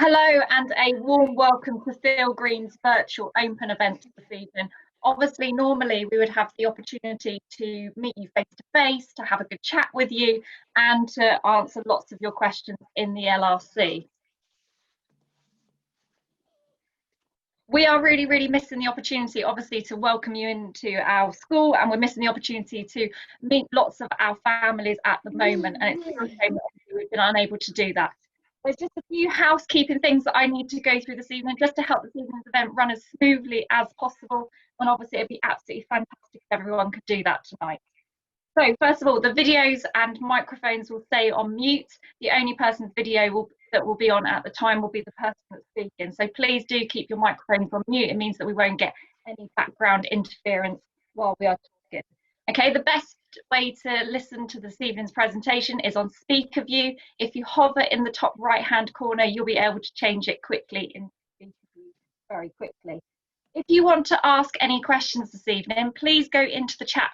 Hello and a warm welcome to Theale Green's virtual open event this evening. Obviously, normally we would have the opportunity to meet you face to face, to have a good chat with you and to answer lots of your questions in the LRC. We are really missing the opportunity, obviously, to welcome you into our school, and we're missing the opportunity to meet lots of our families at the moment, and it's a shame that we've been unable to do that. There's just a few housekeeping things that I need to go through this evening just to help this evening's event run as smoothly as possible, and obviously it'd be absolutely fantastic if everyone could do that tonight. So first of all, the videos and microphones will stay on mute. The only person's video that will be on at the time will be the person that's speaking. So please do keep your microphones on mute. It means that we won't get any background interference while we are talking. Okay, the best way to listen to this evening's presentation is on speaker view. If you hover in the top right hand corner, you'll be able to change it quickly in speaker view very quickly. If you want to ask any questions this evening, please go into the chat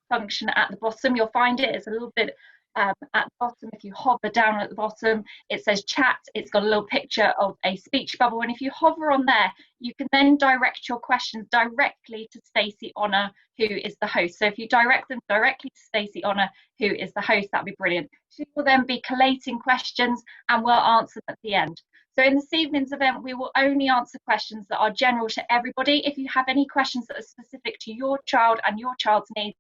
function at the bottom. You'll find it, it's a little bit at the bottom. If you hover down at the bottom, it says chat. It's got a little picture of a speech bubble, and if you hover on there, you can then direct your questions directly to Stacey Honor, who is the host. So if you direct them directly to Stacey Honor, who is the host, that'd be brilliant. She will then be collating questions and we'll answer them at the end. So in this evening's event, we will only answer questions that are general to everybody. If you have any questions that are specific to your child and your child's needs,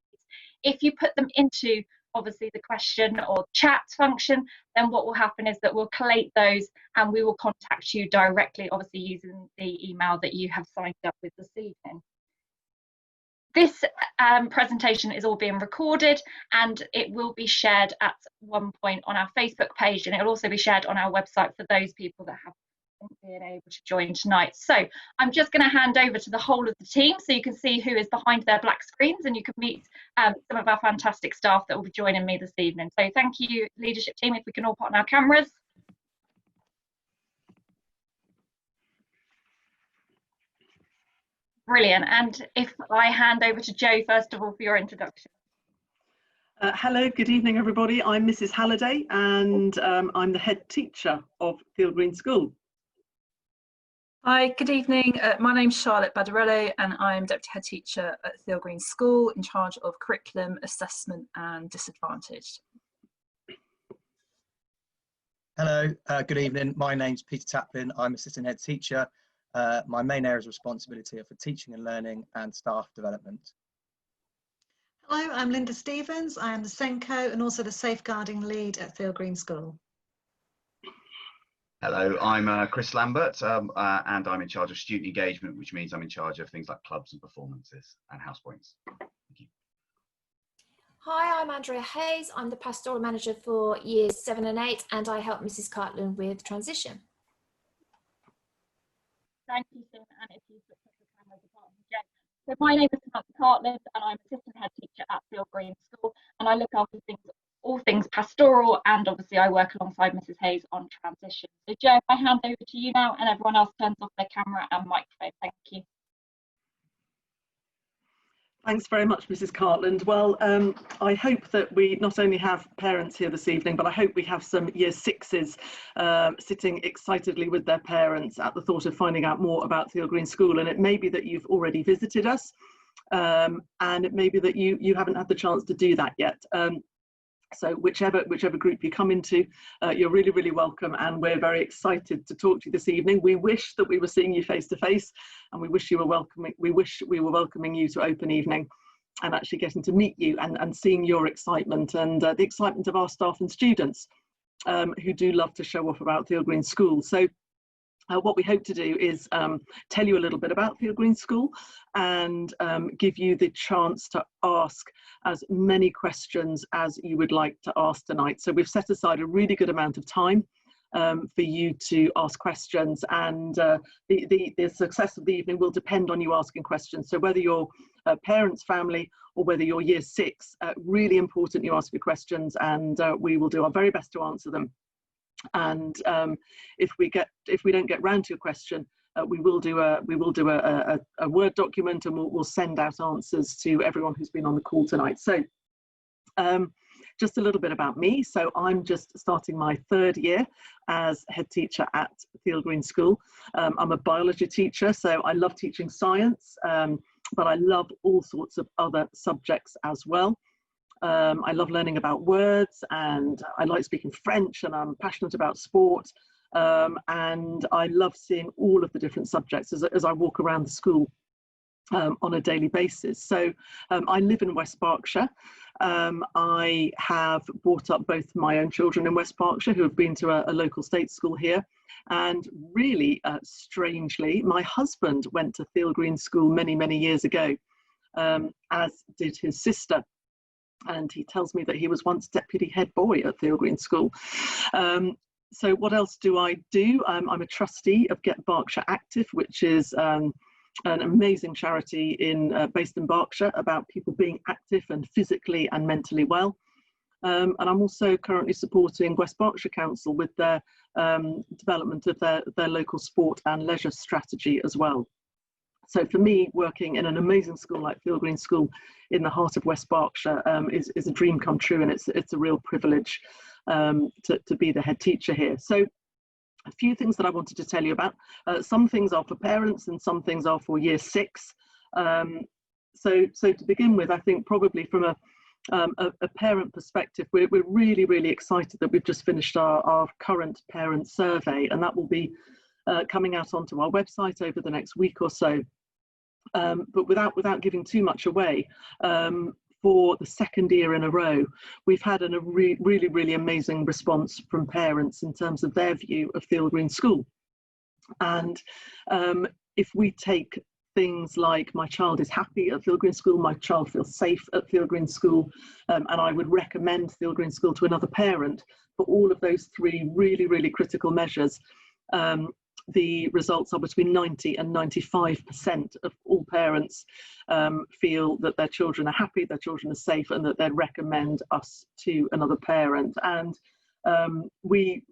if you put them into obviously the question or chat function, then what will happen is that we'll collate those and we will contact you directly, obviously using the email that you have signed up with this evening. This presentation is all being recorded and it will be shared at one point on our Facebook page, and it will also be shared on our website for those people that have been able to join tonight. So I'm just going to hand over to the whole of the team so you can see who is behind their black screens and you can meet some of our fantastic staff that will be joining me this evening. So thank you, leadership team, if we can all put on our cameras. Brilliant. And if I hand over to Jo first of all for your introduction. Hello, good evening everybody. I'm Mrs. Halliday and I'm the head teacher of Theale Green School. Hi, good evening. My name's Charlotte Badarello and I'm Deputy Head Teacher at Theale Green School in charge of curriculum, assessment and disadvantaged. Hello, good evening. My name's Peter Taplin. I'm Assistant Head Teacher. My main areas of responsibility are for teaching and learning and staff development. Hello, I'm Linda Stevens. I am the SENCO and also the Safeguarding Lead at Theale Green School. Hello, I'm Chris Lambert and I'm in charge of student engagement, which means I'm in charge of things like clubs and performances and house points. Thank you. Hi, I'm Andrea Hayes. I'm the Pastoral Manager for Years 7 and 8 and I help Mrs. Cartland with transition. Thank you, Sim, and if you switch off the camera department, Jen. So my name is Samantha Cartland and I'm Assistant Head Teacher at Theale Green School, and I look after all things pastoral, and obviously I work alongside Mrs. Hayes on transition. So Jo, if I hand over to you now and everyone else turns off their camera and microphone. Thank you. Thanks very much, Mrs. Cartland. Well, I hope that we not only have parents here this evening, but I hope we have some Year 6s sitting excitedly with their parents at the thought of finding out more about Theale Green School. And it may be that you've already visited us, and it may be that you haven't had the chance to do that yet. So whichever group you come into, you're really welcome, and we're very excited to talk to you this evening. We wish that we were seeing you face to face, and we wish we were welcoming you to open evening and actually getting to meet you and seeing your excitement and the excitement of our staff and students who do love to show off about Theale Green School. So what we hope to do is tell you a little bit about Theale Green School and give you the chance to ask as many questions as you would like to ask tonight. So we've set aside a really good amount of time for you to ask questions, and the success of the evening will depend on you asking questions. So whether you're parents, family, or whether you're Year 6, really important you ask your questions, and we will do our very best to answer them. And if we don't get round to your question, we will do a Word document, and we'll send out answers to everyone who's been on the call tonight. So just a little bit about me. So I'm just starting my 3rd year as head teacher at Theale Green School. I'm a biology teacher, so I love teaching science, but I love all sorts of other subjects as well. I love learning about words, and I like speaking French, and I'm passionate about sport. And I love seeing all of the different subjects as I walk around the school on a daily basis. So I live in West Berkshire. I have brought up both my own children in West Berkshire who have been to a local state school here. And really strangely, my husband went to Theale Green School many, many years ago, as did his sister. And he tells me that he was once deputy head boy at Theale Green School. So what else do I do? I'm a trustee of Get Berkshire Active, which is an amazing charity based in Berkshire about people being active and physically and mentally well. And I'm also currently supporting West Berkshire Council with their development of their local sport and leisure strategy as well. So for me, working in an amazing school like Theale Green School in the heart of West Berkshire is a dream come true, and it's a real privilege to be the head teacher here. So a few things that I wanted to tell you about. Some things are for parents and some things are for year 6. So to begin with, I think probably from a parent perspective, we're really, really excited that we've just finished our current parent survey, and that will be coming out onto our website over the next week or so. But without giving too much away, for the 2nd year in a row, we've had a really, really amazing response from parents in terms of their view of Theale Green School. And if we take things like my child is happy at Theale Green School, my child feels safe at Theale Green School, and I would recommend Theale Green School to another parent, for all of those 3 really, really critical measures, the results are between 90 and 95% of all parents feel that their children are happy, their children are safe, and that they'd recommend us to another parent. And we're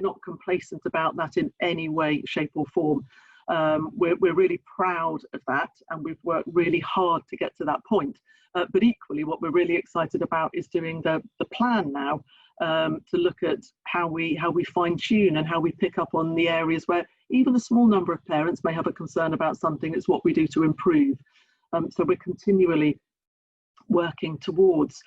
not complacent about that in any way, shape or form. We're really proud of that, and we've worked really hard to get to that point. But equally, what we're really excited about is doing the plan now, to look at how we fine tune and how we pick up on the areas where even a small number of parents may have a concern about something. It's what we do to improve. So we're continually working towards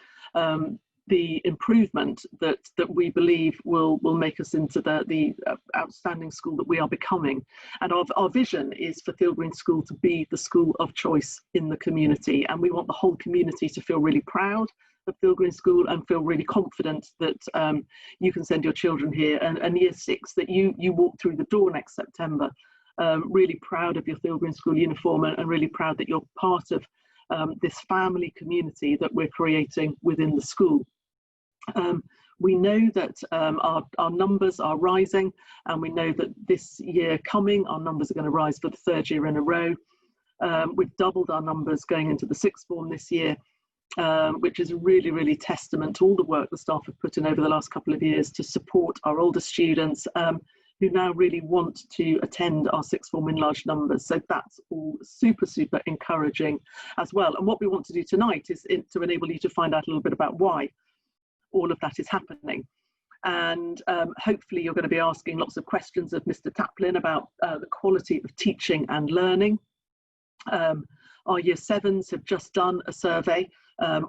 the improvement that we believe will make us into the outstanding school that we are becoming. And our vision is for Theale Green School to be the school of choice in the community, and we want the whole community to feel really proud of Theale Green School and feel really confident that you can send your children here, and year 6 that you walk through the door next September really proud of your Theale Green School uniform, and really proud that you're part of this family community that we're creating within the school. We know that our numbers are rising, and we know that this year coming our numbers are going to rise for the 3rd year in a row. We've doubled our numbers going into the 6th form this year, which is really, really testament to all the work the staff have put in over the last couple of years to support our older students who now really want to attend our 6th form in large numbers. So that's all super, super encouraging as well. And what we want to do tonight is to enable you to find out a little bit about why all of that is happening. And hopefully you're going to be asking lots of questions of Mr. Taplin about the quality of teaching and learning. Our year 7s have just done a survey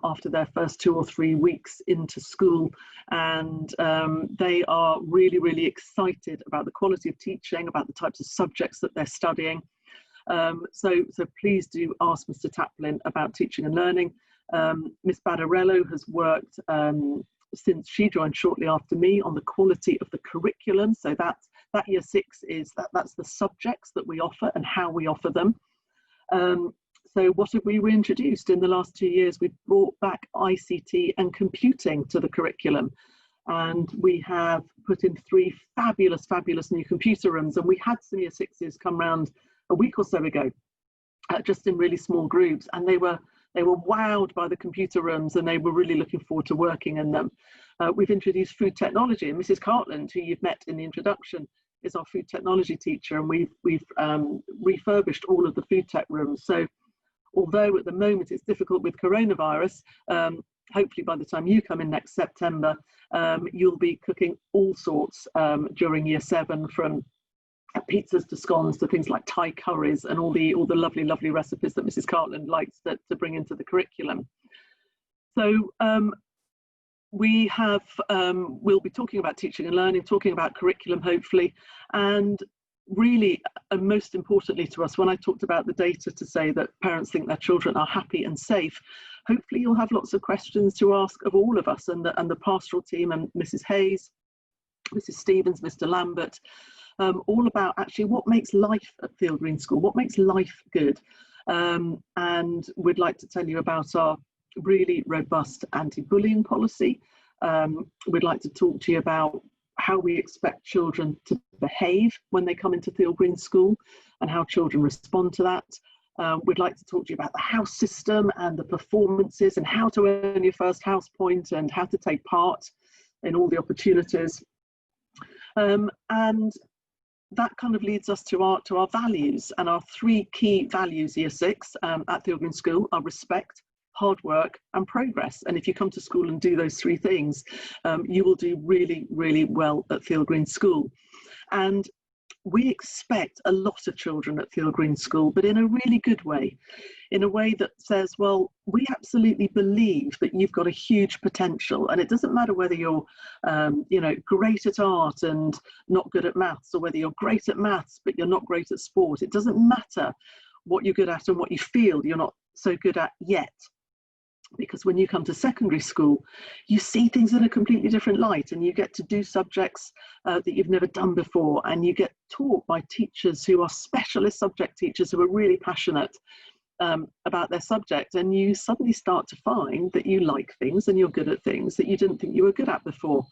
after their first 2 or 3 weeks into school, and they are really, really excited about the quality of teaching, about the types of subjects that they're studying. So please do ask Mr. Taplin about teaching and learning. Miss Badarello has worked since she joined shortly after me on the quality of the curriculum. So that year 6 is that's the subjects that we offer and how we offer them. So what have we reintroduced in the last 2 years? We've brought back ICT and computing to the curriculum, and we have put in 3 fabulous, fabulous new computer rooms. And we had some year 6s come round a week or so ago, just in really small groups, and they were wowed by the computer rooms, and they were really looking forward to working in them. We've introduced food technology, and Mrs. Cartland, who you've met in the introduction, is our food technology teacher, and we've refurbished all of the food tech rooms. So although at the moment it's difficult with coronavirus, hopefully by the time you come in next September, you'll be cooking all sorts during year 7, from pizzas to scones to things like Thai curries and all the lovely recipes that Mrs. Cartland likes to bring into the curriculum. So we have, we'll be talking about teaching and learning, talking about curriculum hopefully, and really, and most importantly to us, when I talked about the data to say that parents think their children are happy and safe, hopefully you'll have lots of questions to ask of all of us and the pastoral team and Mrs. Hayes, Mrs. Stevens, Mr. Lambert, all about actually what makes life at Theale Green School, what makes life good. And we'd like to tell you about our really robust anti-bullying policy. We'd like to talk to you about how we expect children to behave when they come into Theale Green School and how children respond to that. We'd like to talk to you about the house system and the performances and how to earn your first house point and how to take part in all the opportunities. And that kind of leads us to our values, and our 3 key values, year 6 at Theale Green School, are respect, hard work and progress. And if you come to school and do those 3 things, you will do really, really well at Theale Green School. And we expect a lot of children at Theale Green School, but in a really good way, in a way that says, well, we absolutely believe that you've got a huge potential, and it doesn't matter whether you're, you know, great at art and not good at maths, or whether you're great at maths but you're not great at sport. It doesn't matter what you're good at and what you feel you're not so good at yet. Because when you come to secondary school, you see things in a completely different light, and you get to do subjects that you've never done before, and you get taught by teachers who are specialist subject teachers who are really passionate about their subject, and you suddenly start to find that you like things and you're good at things that you didn't think you were good at before.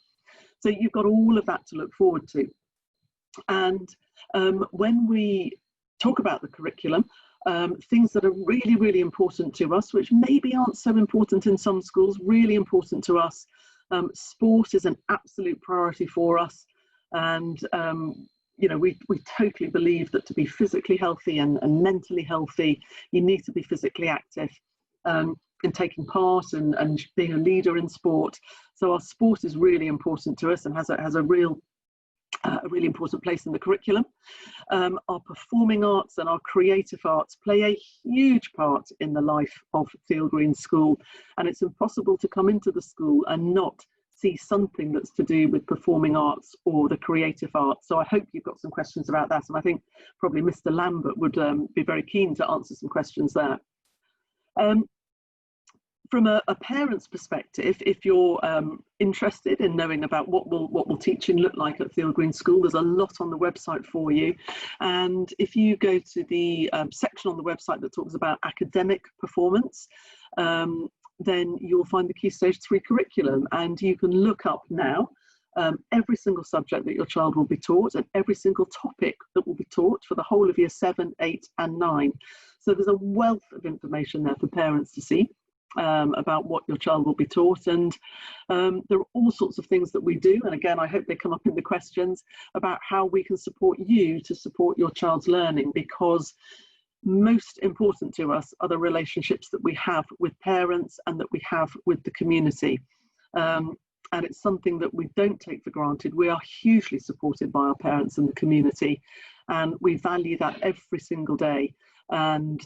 So you've got all of that to look forward to. And when we talk about the curriculum, things that are really, really important to us, which maybe aren't so important in some schools, really important to us. Sport is an absolute priority for us. And, you know, we totally believe that to be physically healthy and mentally healthy, you need to be physically active in taking part and being a leader in sport. So our sport is really important to us and has a really important place in the curriculum. Our performing arts and our creative arts play a huge part in the life of Theale Green School, and it's impossible to come into the school and not see something that's to do with performing arts or the creative arts. So I hope you've got some questions about that, and I think probably Mr. Lambert would be very keen to answer some questions there. From a parent's perspective, if you're interested in knowing about what will teaching look like at Theale Green School, there's a lot on the website for you. And if you go to the section on the website that talks about academic performance, then you'll find the Key Stage 3 curriculum, and you can look up now every single subject that your child will be taught and every single topic that will be taught for the whole of year 7, 8 and 9. So there's a wealth of information there for parents to see about what your child will be taught, and there are all sorts of things that we do, and again I hope they come up in the questions, about how we can support you to support your child's learning, because most important to us are the relationships that we have with parents and that we have with the community, and it's something that we don't take for granted. We are hugely supported by our parents and the community, and we value that every single day, and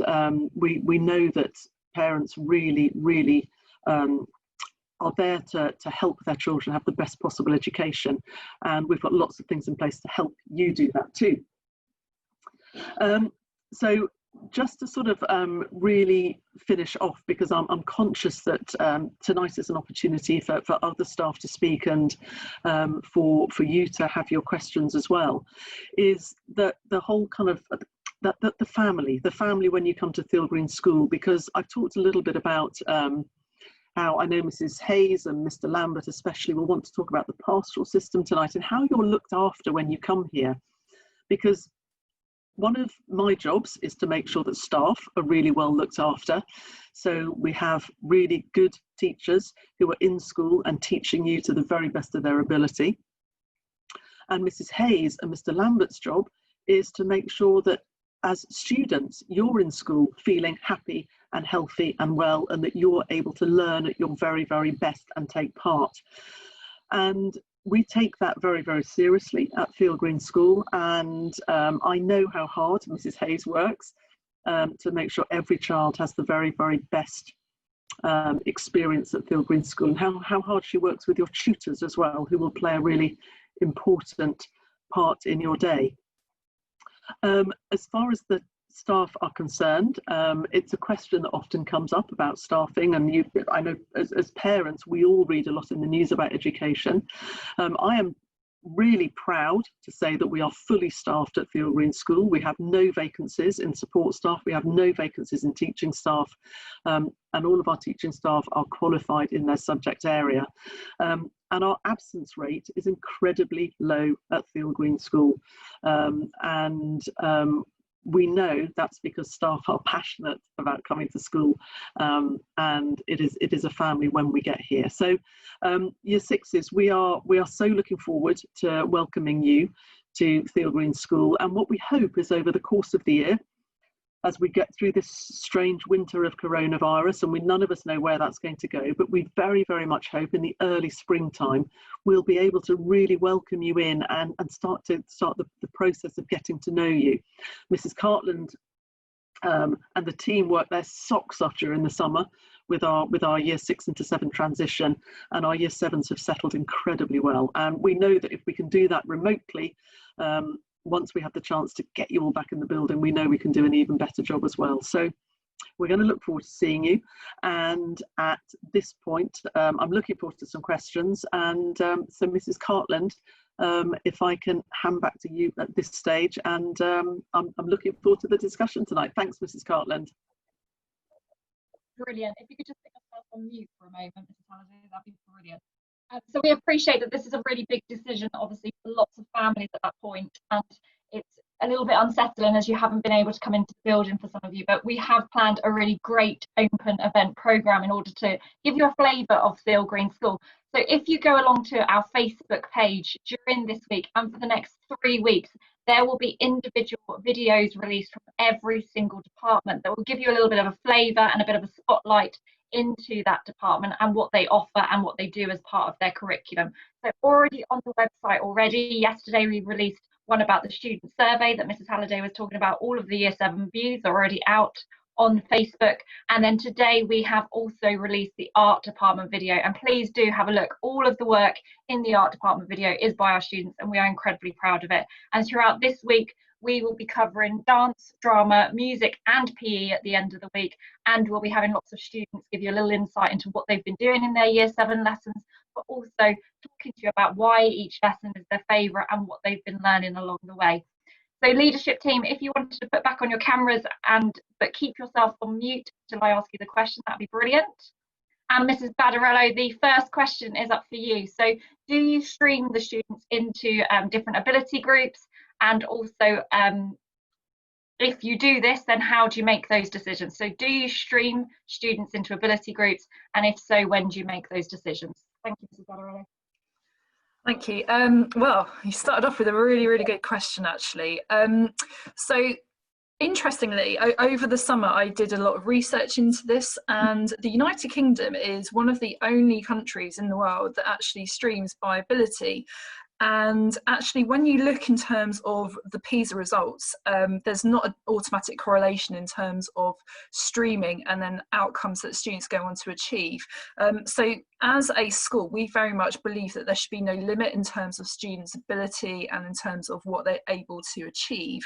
we know that parents really are there to help their children have the best possible education, and we've got lots of things in place to help you do that too. So just to sort of really finish off, because I'm conscious that tonight is an opportunity for other staff to speak and for you to have your questions as well, is that the whole kind of the family when you come to Theale Green School, because I've talked a little bit about how I know Mrs. Hayes and Mr. Lambert especially will want to talk about the pastoral system tonight and how you're looked after when you come here, because one of my jobs is to make sure that staff are really well looked after. So we have really good teachers who are in school and teaching you to the very best of their ability. And Mrs. Hayes and Mr. Lambert's job is to make sure that as students, you're in school feeling happy and healthy and well, and that you're able to learn at your very, very best and take part. And we take that very, very seriously at Theale Green School, and I know how hard Mrs. Hayes works to make sure every child has the very, very best experience at Theale Green School, and how hard she works with your tutors as well, who will play a really important part in your day. As far as the staff are concerned, it's a question that often comes up about staffing, and I know as parents we all read a lot in the news about education. I am really proud to say that we are fully staffed at Theale Green School. We have no vacancies in support staff, we have no vacancies in teaching staff, and all of our teaching staff are qualified in their subject area. And our absence rate is incredibly low at Theale Green School. We know that's because staff are passionate about coming to school, and it is a family when we get here. So year sixes, we are so looking forward to welcoming you to Theale Green School, and what we hope is over the course of the year, as we get through this strange winter of coronavirus, and none of us know where that's going to go, but we very, very much hope in the early springtime we'll be able to really welcome you in and start the process of getting to know you. Mrs. Cartland and the team work their socks off during the summer with our year 6 into 7 transition, and our year 7s have settled incredibly well. And we know that if we can do that remotely, once we have the chance to get you all back in the building, we know we can do an even better job as well. So we're going to look forward to seeing you. And at this point, I'm looking forward to some questions. And so Mrs. Cartland, if I can hand back to you at this stage, and I'm looking forward to the discussion tonight. Thanks, Mrs. Cartland. Brilliant. If you could just put yourself on mute for a moment, Mrs. Halliday, that'd be brilliant. So we appreciate that this is a really big decision, obviously, for lots of families at that point, and it's a little bit unsettling as you haven't been able to come into the building for some of you, but we have planned a really great open event programme in order to give you a flavour of Theale Green School. So if you go along to our Facebook page during this week and for the next 3 weeks, there will be individual videos released from every single department that will give you a little bit of a flavour and a bit of a spotlight into that department and what they offer and what they do as part of their curriculum. So already on the website already, yesterday we released one about the student survey that Mrs. Halliday was talking about. All of the year 7 views are already out on Facebook, and then today we have also released the art department video, and please do have a look. All of the work in the art department video is by our students, and we are incredibly proud of it. And throughout this week we will be covering dance, drama, music and PE at the end of the week, and we'll be having lots of students give you a little insight into what they've been doing in their year 7 lessons, but also talking to you about why each lesson is their favourite and what they've been learning along the way. So leadership team, if you wanted to put back on your cameras but keep yourself on mute till I ask you the question, that'd be brilliant. And Mrs. Badarello, the first question is up for you. So do you stream the students into different ability groups? And also, if you do this, then how do you make those decisions? So do you stream students into ability groups? And if so, when do you make those decisions? Thank you, Mrs. Badarello. Thank you. Well, you started off with a really, really good question, actually. So interestingly, over the summer, I did a lot of research into this, and the United Kingdom is one of the only countries in the world that actually streams by ability. And actually, when you look in terms of the PISA results, there's not an automatic correlation in terms of streaming and then outcomes that students go on to achieve. So as a school, we very much believe that there should be no limit in terms of students' ability and in terms of what they're able to achieve.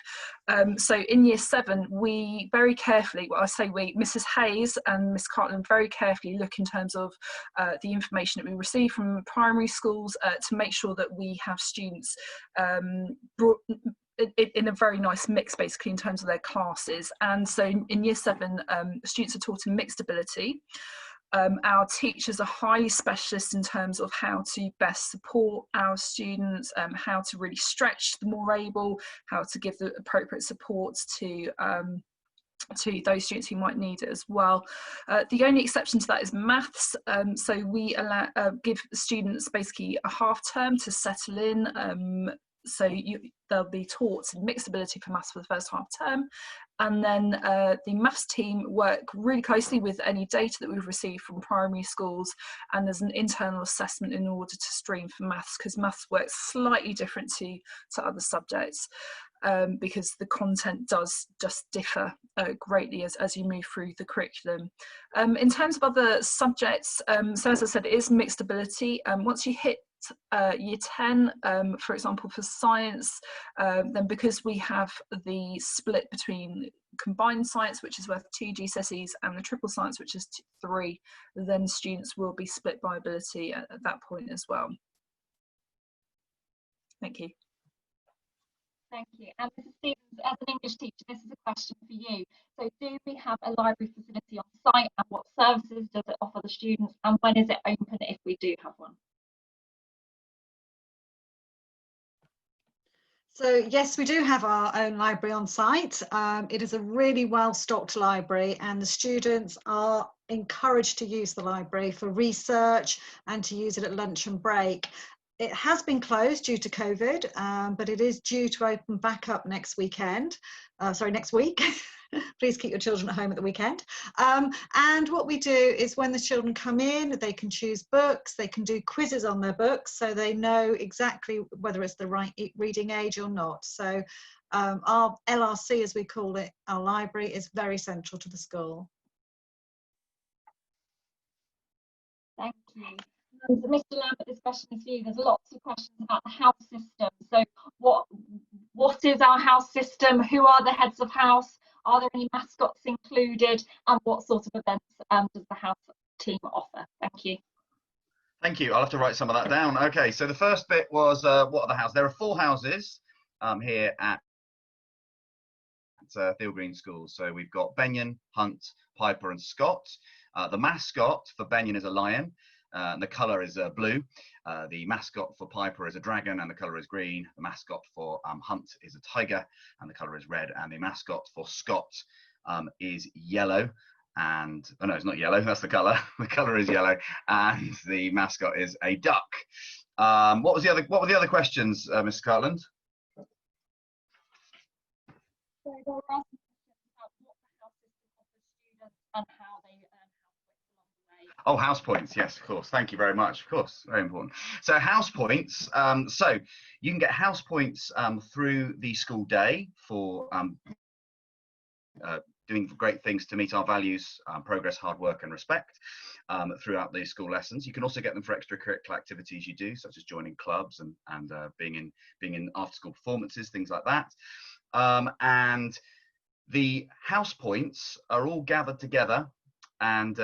So in year 7, we very carefully, well, I say we, Mrs. Hayes and Miss Cartland very carefully look in terms of the information that we receive from primary schools to make sure that we have students brought in a very nice mix, basically, in terms of their classes. And so in year 7, students are taught in mixed ability. Our teachers are highly specialist in terms of how to best support our students, how to really stretch the more able, how to give the appropriate supports to those students who might need it as well. The only exception to that is maths. So we give students basically a half term to settle in so they'll be taught mixed ability for maths for the first half term, and then the maths team work really closely with any data that we've received from primary schools, and there's an internal assessment in order to stream for maths, because maths works slightly different to other subjects, because the content does just differ greatly as you move through the curriculum. In terms of other subjects, so as I said, it is mixed ability. Once you hit year 10, for example, for science, then because we have the split between combined science, which is worth 2 GCSEs, and the triple science, which is 3, then students will be split by ability at that point as well. Thank you. Thank you. And Mrs. Stevens, as an English teacher, this is a question for you. So do we have a library facility on site, and what services does it offer the students, and when is it open if we do have one? So yes, we do have our own library on site. It is a really well-stocked library, and the students are encouraged to use the library for research and to use it at lunch and break. It has been closed due to COVID, but it is due to open back up next weekend. Next week. Please keep your children at home at the weekend. And what we do is when the children come in, they can choose books, they can do quizzes on their books, so they know exactly whether it's the right reading age or not. So our LRC, as we call it, our library, is very central to the school. Thank you. And Mr. Lambert, this question is for you. There's lots of questions about the house system. So what is our house system? Who are the heads of house? Are there any mascots included? And what sort of events does the house team offer? Thank you. Thank you. I'll have to write some of that down. Okay, so the first bit was what are the houses? There are 4 houses here at Theale Green Schools. So we've got Benyon, Hunt, Piper and Scott. The mascot for Benyon is a lion. And the colour is blue. The mascot for Piper is a dragon, and the colour is green. The mascot for Hunt is a tiger, and the colour is red. And the mascot for Scott is yellow. And oh no, it's not yellow. That's the colour. The colour is yellow, and the mascot is a duck. What were the other questions, Mrs. Cartland? So there were asking questions about what the house system offers students and how they earn house points along the way. Oh, house points, yes, of course. Thank you very much. Of course, very important. So house points. So you can get house points through the school day for doing great things to meet our values, progress, hard work and respect throughout the school lessons. You can also get them for extracurricular activities you do, such as joining clubs and being in after-school performances, things like that. And the house points are all gathered together, and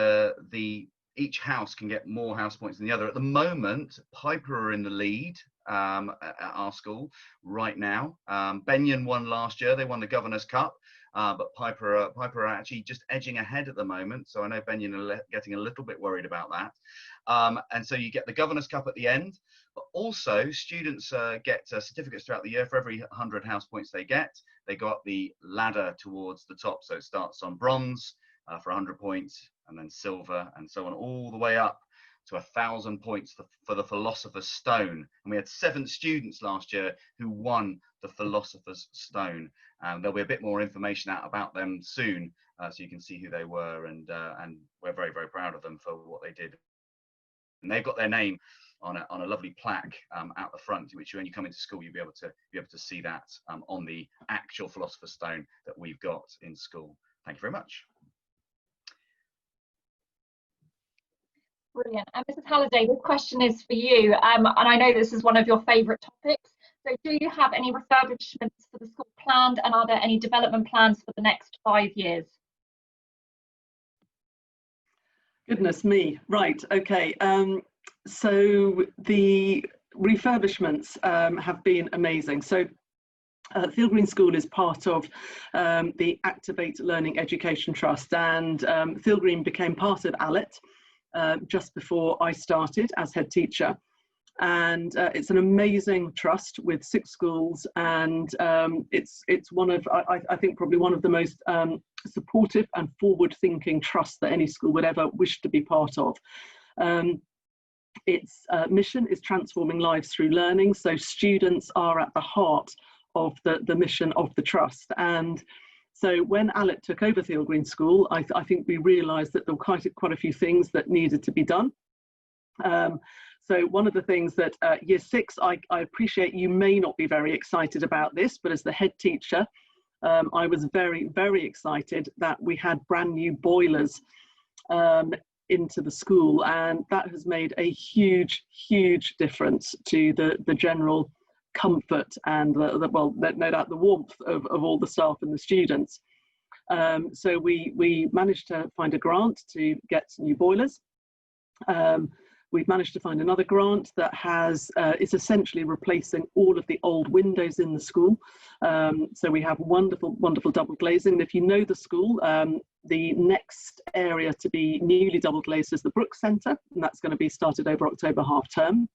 each house can get more house points than the other. At the moment, Piper are in the lead at our school right now. Benyon won last year. They won the Governor's Cup. But Piper are actually just edging ahead at the moment. So I know Benyon are getting a little bit worried about that. And so you get the Governor's Cup at the end, but also students get certificates throughout the year. For every 100 house points they get, they go up the ladder towards the top. So it starts on bronze for 100 points, and then silver, and so on, all the way up to 1,000 points for the Philosopher's Stone. And we had 7 students last year who won the Philosopher's Stone. There'll be a bit more information out about them soon, so you can see who they were, and we're very, very proud of them for what they did. And they've got their name on a lovely plaque out the front, which when you come into school, you'll be able to see that on the actual Philosopher's Stone that we've got in school. Thank you very much. Brilliant. And Mrs. Halliday, this question is for you, and I know this is one of your favourite topics. So do you have any refurbishments for the school planned, and are there any development plans for the next 5 years? Goodness me. Right. Okay. So the refurbishments have been amazing. So Theale Green School is part of the Activate Learning Education Trust, and Theale Green became part of ALET just before I started as head teacher. And it's an amazing trust with 6 schools, and it's one of, I think, probably one of the most supportive and forward-thinking trusts that any school would ever wish to be part of. Its mission is transforming lives through learning, so students are at the heart of the mission of the Trust. And so when Alec took over Theale Green School, I think we realised that there were quite a few things that needed to be done. So one of the things that Year 6, I appreciate you may not be very excited about this, but as the head teacher, I was very, very excited that we had brand new boilers into the school, and that has made a huge, huge difference to the general comfort and well, no doubt the warmth of all the staff and the students. So we managed to find a grant to get new boilers. We've managed to find another grant that is essentially replacing all of the old windows in the school. So we have wonderful, wonderful double glazing. And if you know the school, the next area to be newly double glazed is the Brooks Centre, and that's going to be started over October half term.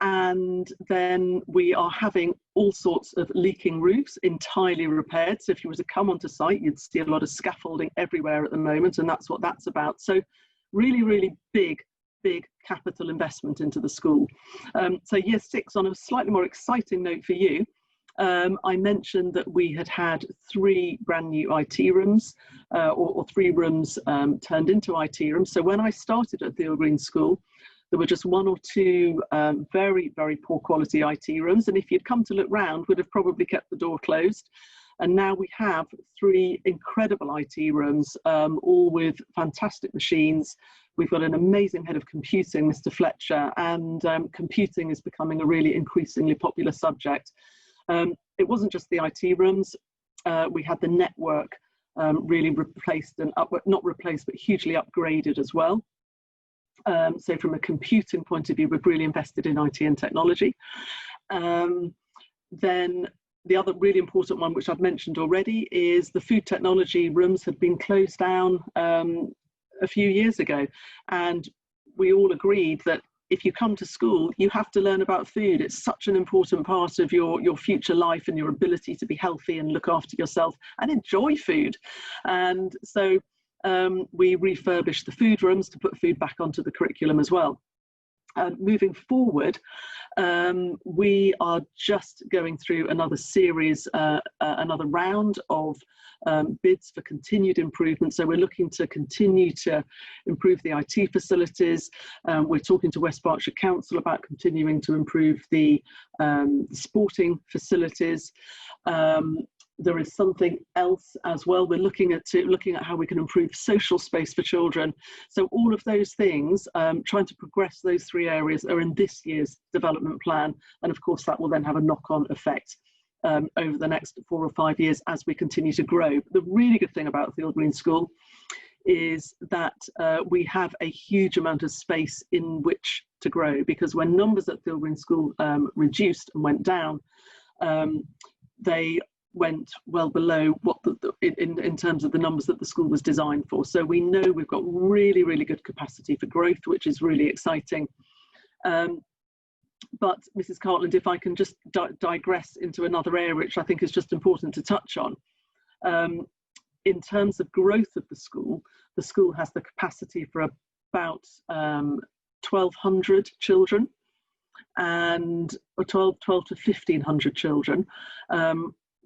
And then we are having all sorts of leaking roofs entirely repaired. So if you were to come onto site, you'd see a lot of scaffolding everywhere at the moment, and that's what that's about. So really, really big capital investment into the school. So Year 6, on a slightly more exciting note for you, I mentioned that we had 3 brand new IT rooms, or 3 rooms turned into IT rooms. So when I started at Theale Green School, there were just 1 or 2 very, very poor quality IT rooms. And if you'd come to look round, would have probably kept the door closed. And now we have 3 incredible IT rooms, all with fantastic machines. We've got an amazing head of computing, Mr. Fletcher, and computing is becoming a really increasingly popular subject. It wasn't just the IT rooms. We had the network really replaced and not replaced, but hugely upgraded as well. So from a computing point of view, we've really invested in IT and technology. Then the other really important one, which I've mentioned already, is the food technology rooms had been closed down a few years ago. And we all agreed that if you come to school, you have to learn about food. It's such an important part of your future life and your ability to be healthy and look after yourself and enjoy food. And so we refurbished the food rooms to put food back onto the curriculum as well. Moving forward, we are just going through another series, another round of bids for continued improvement. So we're looking to continue to improve the IT facilities. We're talking to West Berkshire Council about continuing to improve the sporting facilities. There is something else as well. We're looking at how we can improve social space for children. So all of those things, trying to progress those 3 areas, are in this year's development plan. And of course, that will then have a knock-on effect over the next 4 or 5 years as we continue to grow. The really good thing about Theale Green School is that we have a huge amount of space in which to grow, because when numbers at Theale Green School reduced and went down, they went well below what in terms of the numbers that the school was designed for. So we know we've got really, really good capacity for growth, which is really exciting. But Mrs. Cartland, if I can just digress into another area, which I think is just important to touch on. In terms of growth of the school has the capacity for about 1,200 children, and 12 to 1,500 children.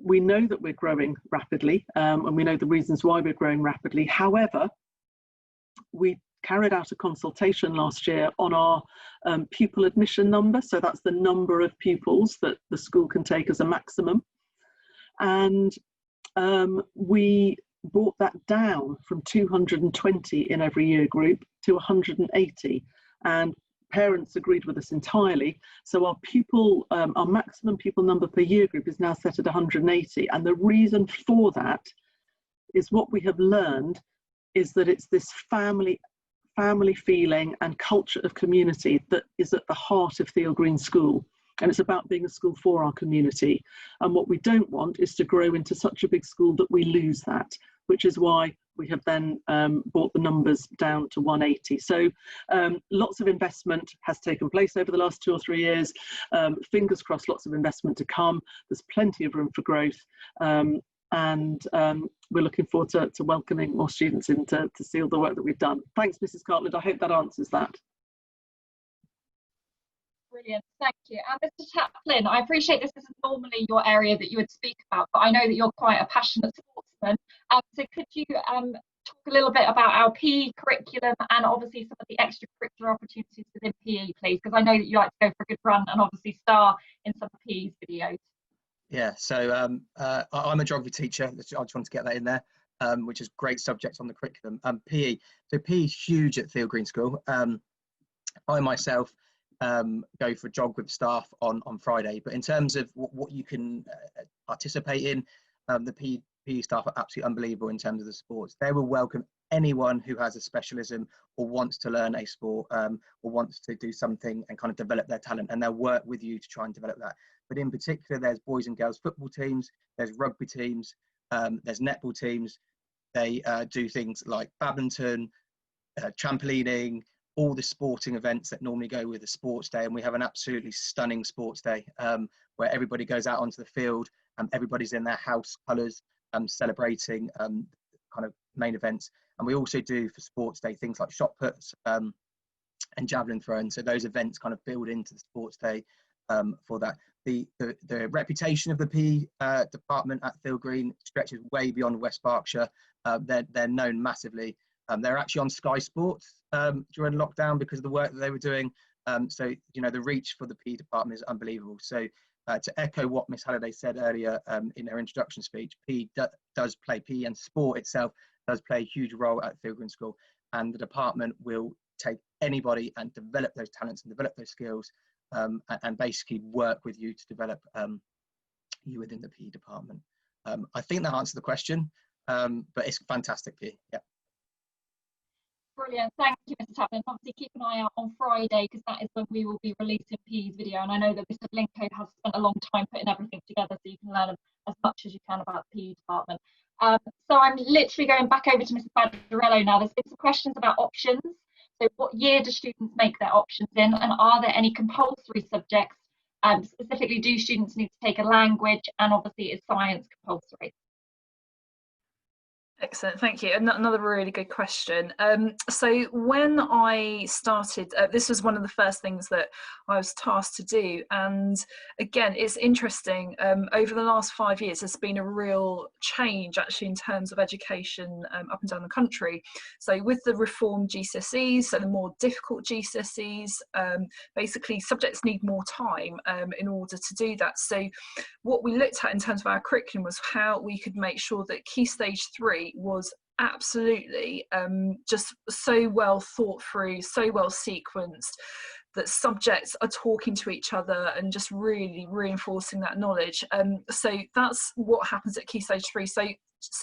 We know that we're growing rapidly, and we know the reasons why we're growing rapidly. However, we carried out a consultation last year on our pupil admission number. So that's the number of pupils that the school can take as a maximum. And we brought that down from 220 in every year group to 180. And parents agreed with us entirely. So our maximum pupil number per year group is now set at 180. And the reason for that is what we have learned is that it's this family feeling and culture of community that is at the heart of Theale Green School. And it's about being a school for our community. And what we don't want is to grow into such a big school that we lose that, which is why we have then brought the numbers down to 180. So lots of investment has taken place over the last 2 or 3 years. Fingers crossed, lots of investment to come. There's plenty of room for growth. and we're looking forward to welcoming more students in to see all the work that we've done. Thanks, Mrs. Cartland. I hope that answers that. Brilliant, thank you. And Mr. Taplin, I appreciate this isn't normally your area that you would speak about, but I know that you're quite a passionate sportsman. So could you talk a little bit about our PE curriculum and obviously some of the extracurricular opportunities within PE, please? Because I know that you like to go for a good run and obviously star in some of PE's videos. Yeah, so I'm a geography teacher. I just want to get that in there, which is a great subject on the curriculum. PE. So PE is huge at Theale Green School. I myself go for a jog with staff on Friday, but in terms of what you can participate in, the PE staff are absolutely unbelievable in terms of the sports. They will welcome anyone who has a specialism or wants to learn a sport or wants to do something and kind of develop their talent, and they'll work with you to try and develop that. But in particular, there's boys and girls football teams, there's rugby teams, there's netball teams. They do things like badminton, trampolining, all the sporting events that normally go with a sports day. And we have an absolutely stunning sports day where everybody goes out onto the field and everybody's in their house colours, celebrating kind of main events. And we also do for sports day things like shot puts and javelin throwing. So those events kind of build into the sports day for that. The reputation of the PE department at Theale Green stretches way beyond West Berkshire. They're known massively. They're actually on Sky Sports during lockdown because of the work that they were doing. So, you know, the reach for the PE department is unbelievable. So to echo what Miss Halliday said earlier in her introduction speech, PE does play, PE and sport itself does play a huge role at Theale Green School. And the department will take anybody and develop those talents and develop those skills and basically work with you to develop you within the PE department. I think that answered the question, but it's fantastic PE, yeah. Brilliant, thank you, Mr. Taplin. Obviously keep an eye out on Friday because that is when we will be releasing PE's video, and I know that Mr. Blinko has spent a long time putting everything together so you can learn as much as you can about the PE department. So I'm literally going back over to Mrs. Badarello now. There's been some questions about options. So what year do students make their options in, and are there any compulsory subjects? Specifically, do students need to take a language, and obviously is science compulsory? Excellent, thank you. Another really good question. So when I started, this was one of the first things that I was tasked to do. And again, it's interesting, over the last 5 years, there's been a real change actually in terms of education up and down the country. So with the reformed GCSEs, so the more difficult GCSEs, basically subjects need more time in order to do that. So what we looked at in terms of our curriculum was how we could make sure that Key Stage 3 was absolutely just so well thought through, so well sequenced, that subjects are talking to each other and just really reinforcing that knowledge. So that's what happens at Key Stage 3. So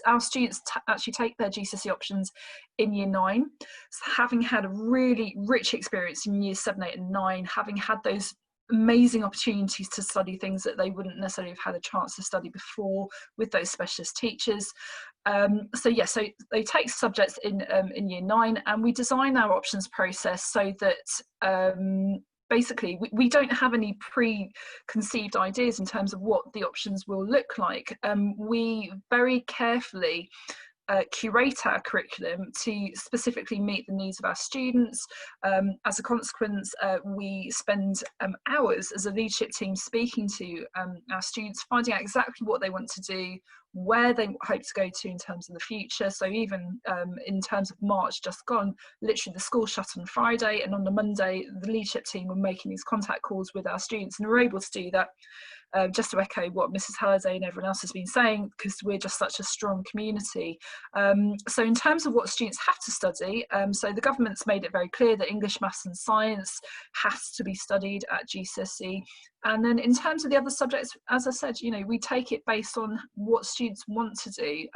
our students actually take their GCSE options in year 9. So having had a really rich experience in years 7, 8 and 9, having had those amazing opportunities to study things that they wouldn't necessarily have had a chance to study before with those specialist teachers. So they take subjects in year 9, and we design our options process so that basically we don't have any preconceived ideas in terms of what the options will look like. We very carefully curate our curriculum to specifically meet the needs of our students. As a consequence, we spend hours as a leadership team speaking to our students, finding out exactly what they want to do, where they hope to go to in terms of the future. So even in terms of March just gone, literally the school shut on Friday, and on the Monday the leadership team were making these contact calls with our students, and we're able to do that. Just to echo what Mrs. Halliday and everyone else has been saying, because we're just such a strong community. So in terms of what students have to study, so the government's made it very clear that English, Maths and Science has to be studied at GCSE. And then in terms of the other subjects, as I said, you know, we take it based on what students want to do.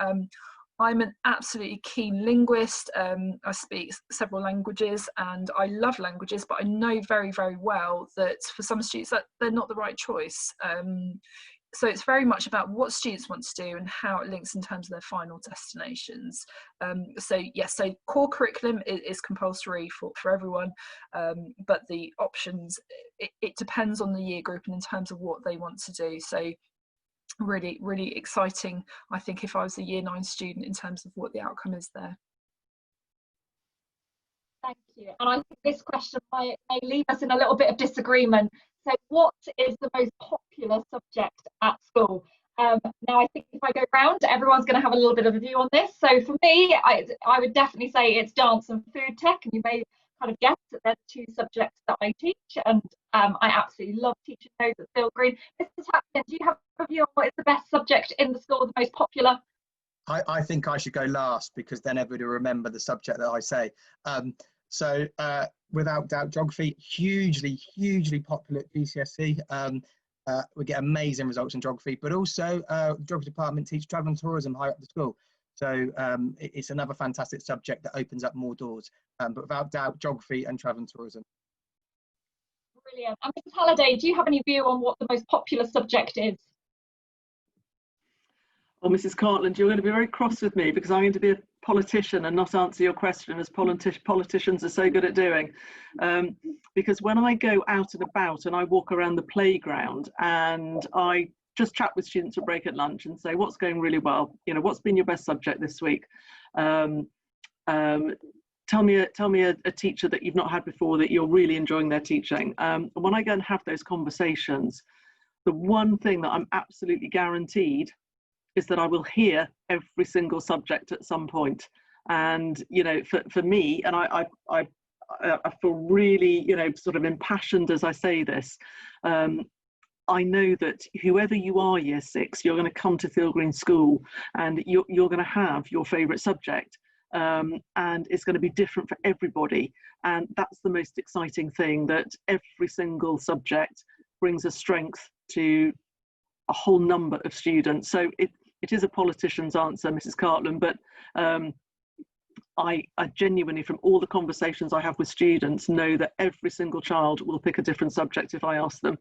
I'm an absolutely keen linguist. I speak several languages and I love languages, but I know very, very well that for some students that they're not the right choice. So it's very much about what students want to do and how it links in terms of their final destinations. So yes, so core curriculum is compulsory for everyone, but the options, it depends on the year group and in terms of what they want to do. So really, really exciting, I think, if I was a year 9 student, in terms of what the outcome is there. Thank you. And I think this question may leave us in a little bit of disagreement. So what is the most popular subject at school? Now, I think if I go round, everyone's going to have a little bit of a view on this. So for me, I would definitely say it's dance and food tech. And you may kind of guess that they're the 2 subjects that I teach. And I absolutely love teaching those at Theale Green. Mrs. Taplin, do you have a view on what is the best subject in the school, the most popular? I think I should go last, because then everybody will remember the subject that I say. So without doubt, geography, hugely popular at GCSE. We get amazing results in geography, but also the geography department teach travel and tourism higher up the school. So it's another fantastic subject that opens up more doors. But without doubt, geography and travel and tourism. Brilliant. And Mrs. Halliday, do you have any view on what the most popular subject is? Well, Mrs. Cartland, you're going to be very cross with me, because I'm going to be a politician and not answer your question, as politicians are so good at doing. Because when I go out and about and I walk around the playground and I just chat with students at break at lunch and say, what's going really well? You know, what's been your best subject this week? Tell me a teacher that you've not had before that you're really enjoying their teaching. And when I go and have those conversations, the one thing that I'm absolutely guaranteed is that I will hear every single subject at some point. And, you know, for me, and I feel really, you know, sort of impassioned as I say this, I know that whoever you are, year 6, you're going to come to Theale Green School and you're going to have your favourite subject. And it's going to be different for everybody. And that's the most exciting thing, that every single subject brings a strength to a whole number of students. So it is a politician's answer, Mrs. Cartland, but I genuinely, from all the conversations I have with students, know that every single child will pick a different subject if I ask them.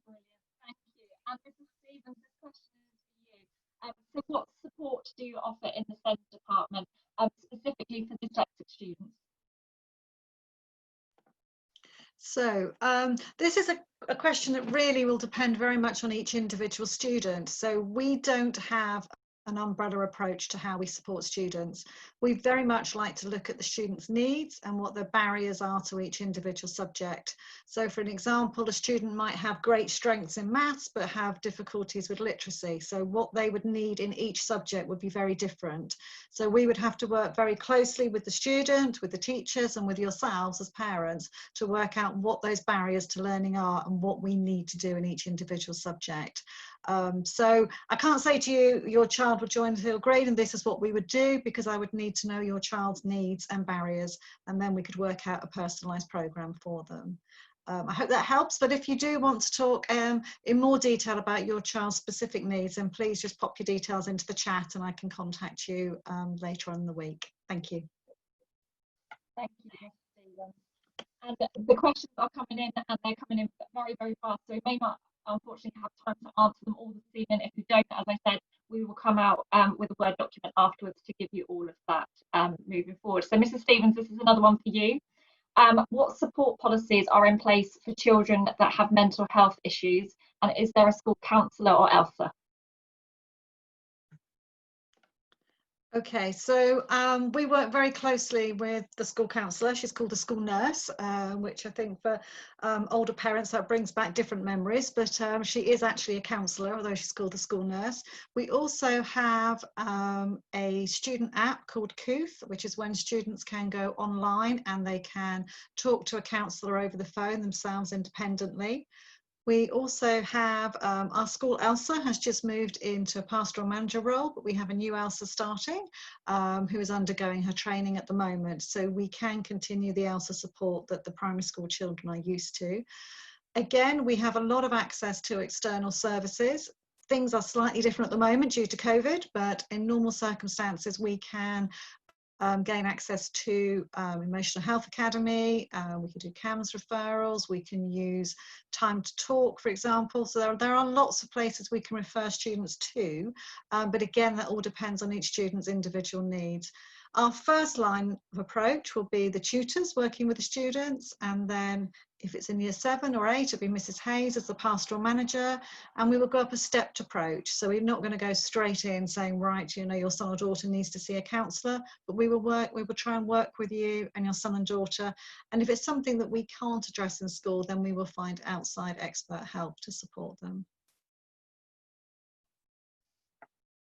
Brilliant, thank you. And Mrs. Stevens, this question is for you. So what support do you offer in the SEND department, specifically for dyslexic students? So this is a question that really will depend very much on each individual student. So we don't have an umbrella approach to how we support students. We very much like to look at the students' needs and what the barriers are to each individual subject. So for an example, a student might have great strengths in maths but have difficulties with literacy. So what they would need in each subject would be very different. So we would have to work very closely with the student, with the teachers and with yourselves as parents to work out what those barriers to learning are and what we need to do in each individual subject. So I can't say to you, your child would join Theale Green and this is what we would do, because I would need to know your child's needs and barriers, and then we could work out a personalised programme for them. I hope that helps, but if you do want to talk in more detail about your child's specific needs, then please just pop your details into the chat and I can contact you later on in the week. Thank you. Thank you, Stephen. And the questions are coming in and they're coming in very, very fast, so we may not unfortunately have time to answer them all this evening. If we don't, as I said, we will come out with a Word document afterwards to give you all of that moving forward. So Mrs. Stevens, this is another one for you. What support policies are in place for children that have mental health issues, and is there a school counsellor or ELSA? Okay, so we work very closely with the school counsellor. She's called the school nurse, which I think for older parents that brings back different memories, but she is actually a counsellor, although she's called the school nurse. We also have a student app called Couth, which is when students can go online and they can talk to a counsellor over the phone themselves independently. We also have our school ELSA has just moved into a pastoral manager role, but we have a new ELSA starting who is undergoing her training at the moment. So we can continue the ELSA support that the primary school children are used to. Again, we have a lot of access to external services. Things are slightly different at the moment due to COVID, but in normal circumstances, we can gain access to Emotional Health Academy, we can do CAMS referrals, we can use Time to Talk, for example. So there are lots of places we can refer students to, but again, that all depends on each student's individual needs. Our first line of approach will be the tutors working with the students, and then if it's in year 7 or 8, it'll be Mrs. Hayes as the pastoral manager, and we will go up a stepped approach. So we're not going to go straight in saying, right, you know, your son or daughter needs to see a counsellor, but we will try and work with you and your son and daughter. And if it's something that we can't address in school, then we will find outside expert help to support them.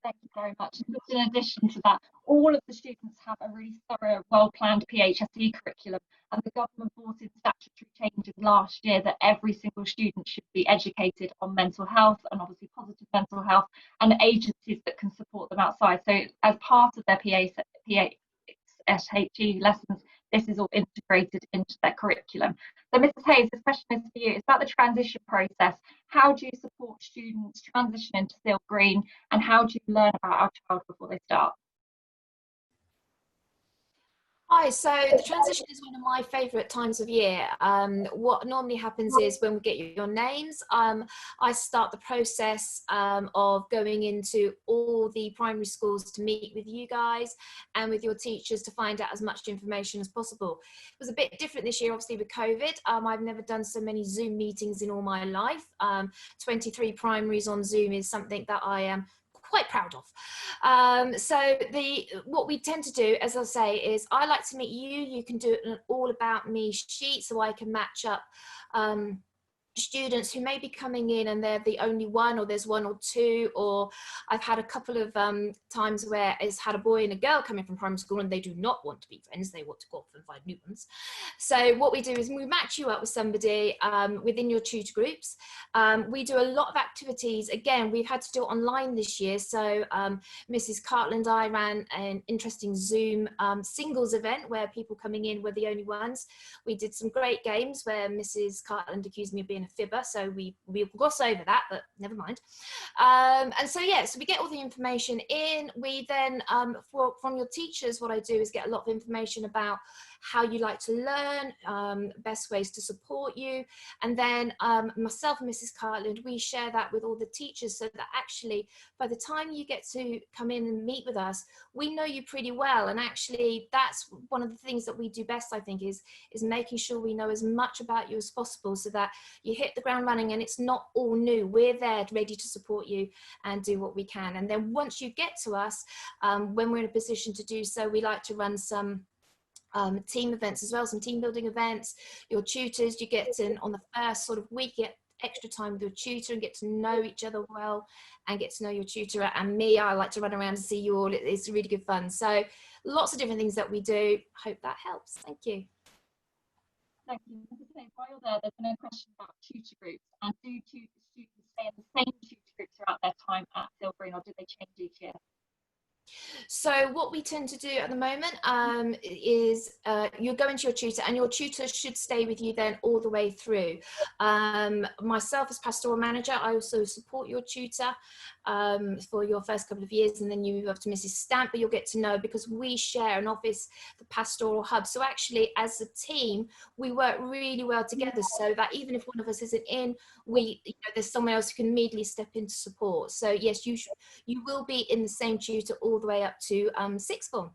Thank you very much. And just in addition to that, all of the students have a really thorough, well-planned PHSE curriculum, and the government brought in statutory changes last year that every single student should be educated on mental health, and obviously positive mental health, and agencies that can support them outside. So as part of their PHSE lessons, this is all integrated into their curriculum. So Mrs. Hayes, this question is for you. It's about the transition process. How do you support students transition into Theale Green, and how do you learn about our child before they start? Hi, so the transition is one of my favourite times of year. What normally happens is when we get your names, I start the process of going into all the primary schools to meet with you guys and with your teachers to find out as much information as possible. It was a bit different this year, obviously, with COVID. I've never done so many Zoom meetings in all my life. 23 primaries on Zoom is something that I am quite proud of. So what we tend to do, as I say, is I like to meet you. You can do an all about me sheet so I can match up students who may be coming in and they're the only one, or there's one or two, or I've had a couple of times where it's had a boy and a girl coming from primary school and they do not want to be friends, they want to go off and find new ones. So what we do is we match you up with somebody within your tutor groups. We do a lot of activities. Again, we've had to do it online this year, so Mrs. Cartland and I ran an interesting Zoom singles event where people coming in were the only ones. We did some great games where Mrs. Cartland accused me of being a fibber, so we'll gloss over that, but never mind. And so yeah, so we get all the information in. We then from your teachers, what I do is get a lot of information about how you like to learn, best ways to support you, and then myself and Mrs. Cartland, we share that with all the teachers, so that actually by the time you get to come in and meet with us, we know you pretty well. And actually that's one of the things that we do best, I think, is making sure we know as much about you as possible, so that you hit the ground running and it's not all new. We're there ready to support you and do what we can. And then once you get to us, when we're in a position to do so, we like to run some team events as well, some team building events. Your tutors, you get in on the first sort of week, get extra time with your tutor and get to know each other well and get to know your tutor. And me, I like to run around and see you all. It's really good fun. So lots of different things that we do. Hope that helps. Thank you. Thank you. While you're there, there's been a question about tutor groups, and do students stay in the same tutor group throughout their time at Theale Green, or do they change each year? So what we tend to do at the moment is you go into your tutor, and your tutor should stay with you then all the way through. Myself as pastoral manager, I also support your tutor for your first couple of years, and then you move up to Mrs. Stamper. You'll get to know, because we share an office, the pastoral hub. So actually as a team, we work really well together, so that even if one of us isn't in, there's someone else who can immediately step in to support. So yes, you will be in the same tutor all the way up to sixth form.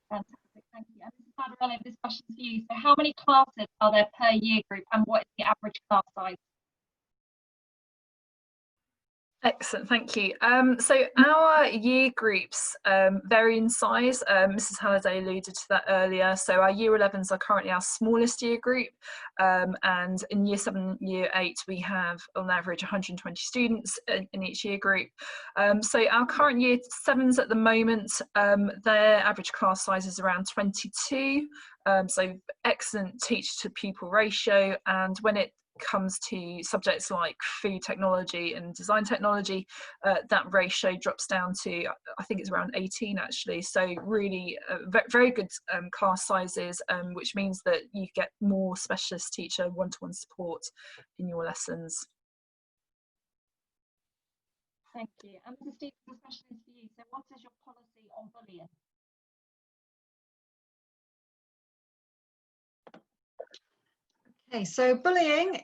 Fantastic, thank you. And Mrs. Badarello, this question is for you. So how many classes are there per year group, and what is the average class size? Excellent, thank you. So our year groups vary in size. Mrs. Halliday alluded to that earlier. So our year 11s are currently our smallest year group, and in year 7, year 8, we have on average 120 students in each year group. So our current year 7s at the moment, their average class size is around 22. So excellent teacher to pupil ratio, and when it comes to subjects like food technology and design technology, that ratio drops down to, I think it's around 18 actually. So really very good class sizes, which means that you get more specialist teacher one-to-one support in your lessons. Thank you. And Mrs. Stevens, this question is for you. So what is your policy on bullying? Okay, so bullying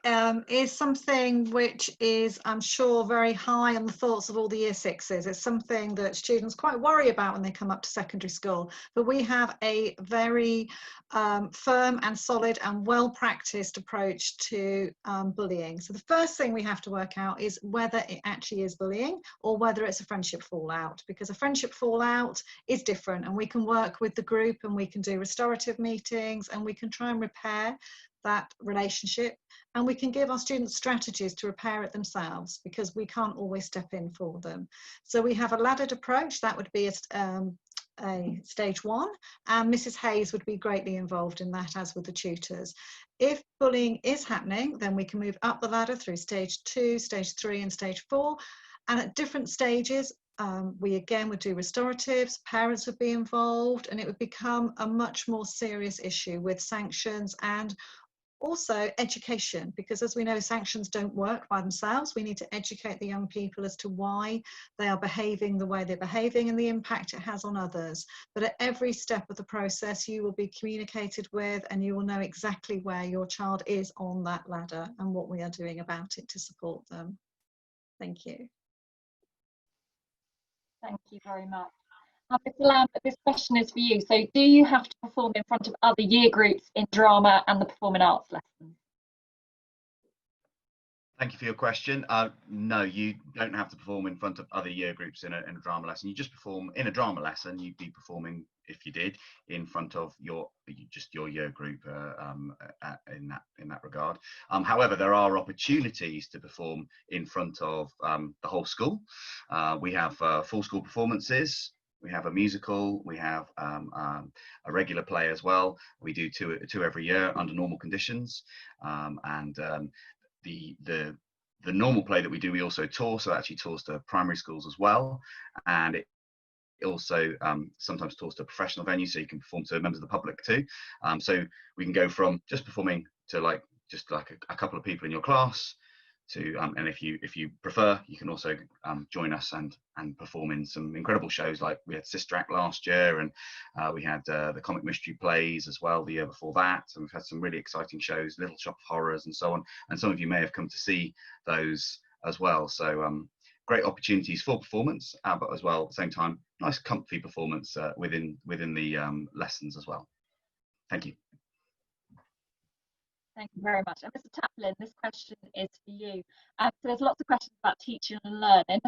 is something which is, I'm sure, very high on the thoughts of all the year sixes. It's something that students quite worry about when they come up to secondary school. But we have a very firm and solid and well-practiced approach to bullying. So the first thing we have to work out is whether it actually is bullying or whether it's a friendship fallout, because a friendship fallout is different, and we can work with the group and we can do restorative meetings and we can try and repair that relationship, and we can give our students strategies to repair it themselves, because we can't always step in for them. So we have a laddered approach. That would be a stage 1, and Mrs. Hayes would be greatly involved in that, as with the tutors. If bullying is happening, then we can move up the ladder through stage 2, stage 3 and stage 4, and at different stages we again would do restoratives, parents would be involved, and it would become a much more serious issue with sanctions and also education, because as we know, sanctions don't work by themselves. We need to educate the young people as to why they are behaving the way they're behaving and the impact it has on others. But at every step of the process, you will be communicated with, and you will know exactly where your child is on that ladder and what we are doing about it to support them. Thank you. Thank you very much. Mr. Lambert, this question is for you. So do you have to perform in front of other year groups in drama and the performing arts lessons? Thank you for your question. No, you don't have to perform in front of other year groups in a drama lesson. You just perform in a drama lesson. You'd be performing, if you did, in front of your year group in that regard. However, there are opportunities to perform in front of the whole school. We have full school performances. We have a musical, we have a regular play as well. We do two every year under normal conditions. The normal play that we do, we also tour, so it actually tours to primary schools as well. And it also sometimes tours to professional venues, so you can perform to members of the public too. So we can go from just performing to just like a couple of people in your class, to and if you prefer, you can also join us and perform in some incredible shows. Like we had Sister Act last year, and we had the comic mystery plays as well the year before that, and we've had some really exciting shows, Little Shop of Horrors and so on, and some of you may have come to see those as well. So great opportunities for performance, but as well at the same time nice comfy performance within the lessons as well. Thank you. Thank you very much. And Mr. Taplin, this question is for you. So there's lots of questions about teaching and learning.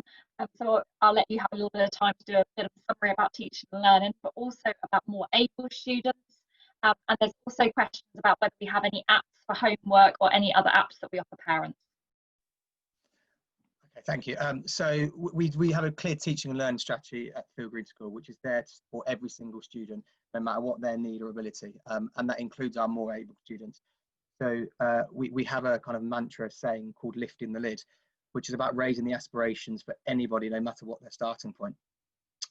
So I'll let you have a little bit of time to do a bit of a summary about teaching and learning, but also about more able students. And there's also questions about whether we have any apps for homework or any other apps that we offer parents. Okay, thank you. So we have a clear teaching and learning strategy at Theale Green School, which is there to support every single student, no matter what their need or ability. And that includes our more able students. So we have a kind of mantra saying called lifting the lid, which is about raising the aspirations for anybody, no matter what their starting point.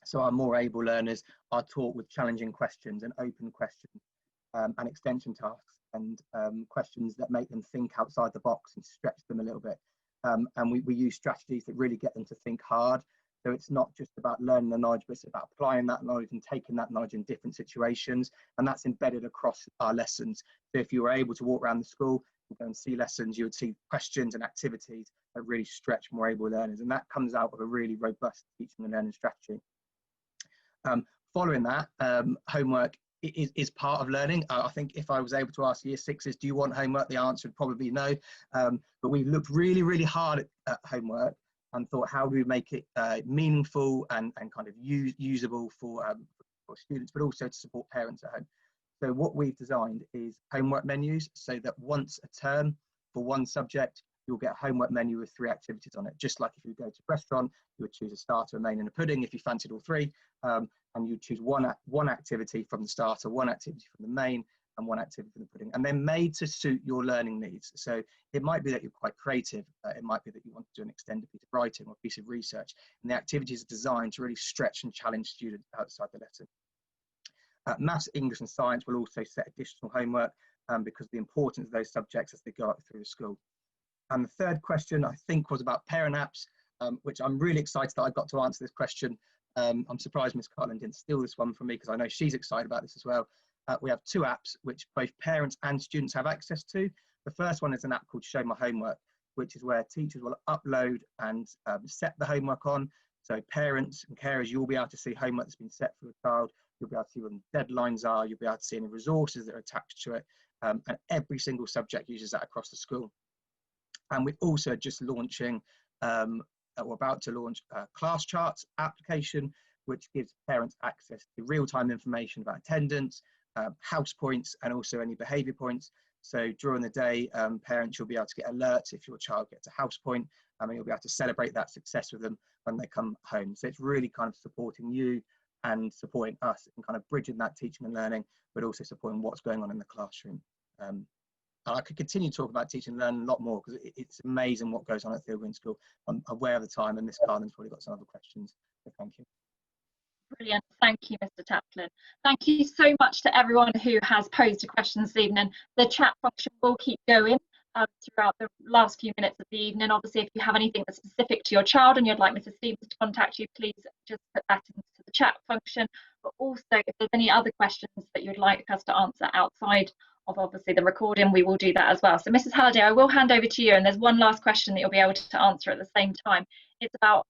So our more able learners are taught with challenging questions and open questions and extension tasks and questions that make them think outside the box and stretch them a little bit. And we use strategies that really get them to think hard. So it's not just about learning the knowledge, but it's about applying that knowledge and taking that knowledge in different situations. And that's embedded across our lessons. So if you were able to walk around the school and go and see lessons, you would see questions and activities that really stretch more able learners. And that comes out of a really robust teaching and learning strategy. Following that, homework is part of learning. I think if I was able to ask year sixes, do you want homework? The answer would probably be no. But we've looked really, really hard at homework and thought, how do we make it meaningful and kind of usable for students, but also to support parents at home. So what we've designed is homework menus, so that once a term for one subject, you'll get a homework menu with 3 activities on it. Just like if you go to a restaurant, you would choose a starter, a main and a pudding if you fancied all 3, and you choose one activity from the starter, one activity from the main, and one activity from the pudding, and they're made to suit your learning needs. So it might be that you're quite creative, it might be that you want to do an extended piece of writing or a piece of research, and the activities are designed to really stretch and challenge students outside the lesson. Maths, English and science will also set additional homework because of the importance of those subjects as they go up through the school. And the third question, I think, was about parent apps, which I'm really excited that I got to answer this question. I'm surprised Ms. Cartland didn't steal this one from me, because I know she's excited about this as well. We have 2 apps which both parents and students have access to. The first one is an app called Show My Homework, which is where teachers will upload and set the homework on. So parents and carers, you'll be able to see homework that's been set for the child. You'll be able to see when deadlines are. You'll be able to see any resources that are attached to it. And every single subject uses that across the school. And we're also just launching, we're about to launch a class charts application, which gives parents access to real-time information about attendance, house points, and also any behaviour points. So during the day, parents, you'll be able to get alerts if your child gets a house point, and you'll be able to celebrate that success with them when they come home. So it's really kind of supporting you and supporting us and kind of bridging that teaching and learning, but also supporting what's going on in the classroom. And I could continue to talk about teaching and learning a lot more, because it's amazing what goes on at Theale Green School. I'm aware of the time, and Miss Cartland's probably got some other questions. So thank you. Brilliant. Thank you, Mr. Taplin. Thank you so much to everyone who has posed a question this evening. The chat function will keep going throughout the last few minutes of the evening. Obviously, if you have anything that's specific to your child and you'd like Mrs. Stevens to contact you, please just put that into the chat function. But also, if there's any other questions that you'd like us to answer outside of obviously the recording, we will do that as well. So Mrs. Halliday, I will hand over to you, and there's one last question that you'll be able to answer at the same time. It's about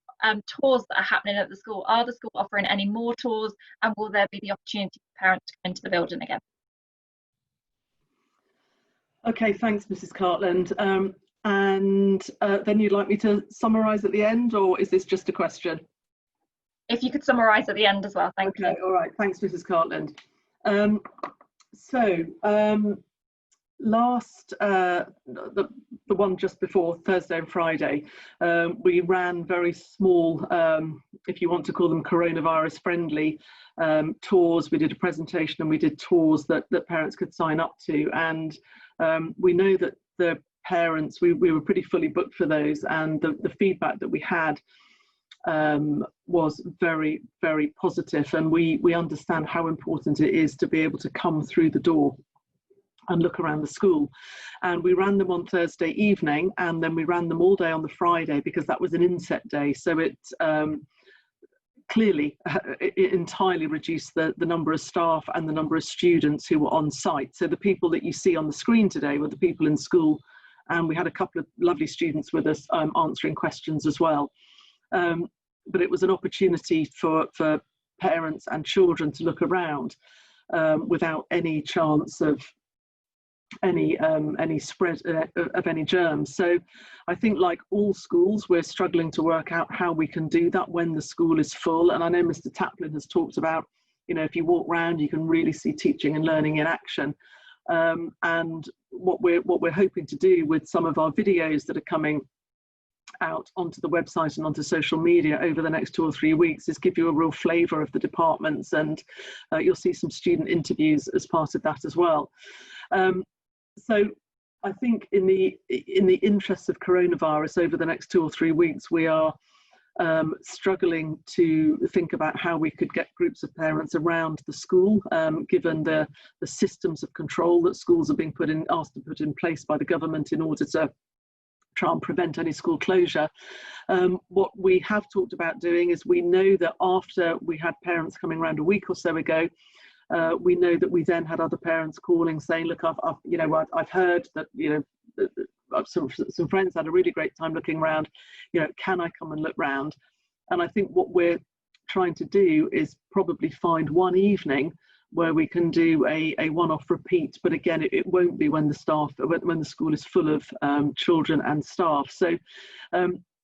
tours that are happening at the school. Are the school offering any more tours, and will there be the opportunity for parents to come into the building again? Okay, thanks, Mrs. Cartland. Then you'd like me to summarise at the end, or is this just a question? If you could summarise at the end as well, thank you. Okay, all right, thanks, Mrs. Cartland. Last, the one just before Thursday and Friday, we ran very small, if you want to call them coronavirus friendly, tours. We did a presentation and we did tours that parents could sign up to, and we know that the parents, we were pretty fully booked for those, and the feedback that we had was very, very positive, and we understand how important it is to be able to come through the door and look around the school. And we ran them on Thursday evening, and then we ran them all day on the Friday, because that was an inset day. So it clearly it entirely reduced the number of staff and the number of students who were on site. So the people that you see on the screen today were the people in school, and we had a couple of lovely students with us answering questions as well. But it was an opportunity for parents and children to look around without any chance of any spread of any germs. So I think, like all schools, we're struggling to work out how we can do that when the school is full. And I know Mr. Taplin has talked about, you know, if you walk around, you can really see teaching and learning in action. And what we're hoping to do with some of our videos that are coming out onto the website and onto social media over the next 2 or 3 weeks is give you a real flavour of the departments, and you'll see some student interviews as part of that as well. So I think in the interests of coronavirus, over the next 2 or 3 weeks, we are struggling to think about how we could get groups of parents around the school, given the systems of control that schools are being asked to put in place by the government in order to try and prevent any school closure. What we have talked about doing is, we know that after we had parents coming around a week or so ago, we know that we then had other parents calling saying, look, I've heard that, you know, some friends had a really great time looking around, you know, can I come and look round? And I think what we're trying to do is probably find one evening where we can do a one-off repeat, but again, it won't be when the school is full of children and staff. So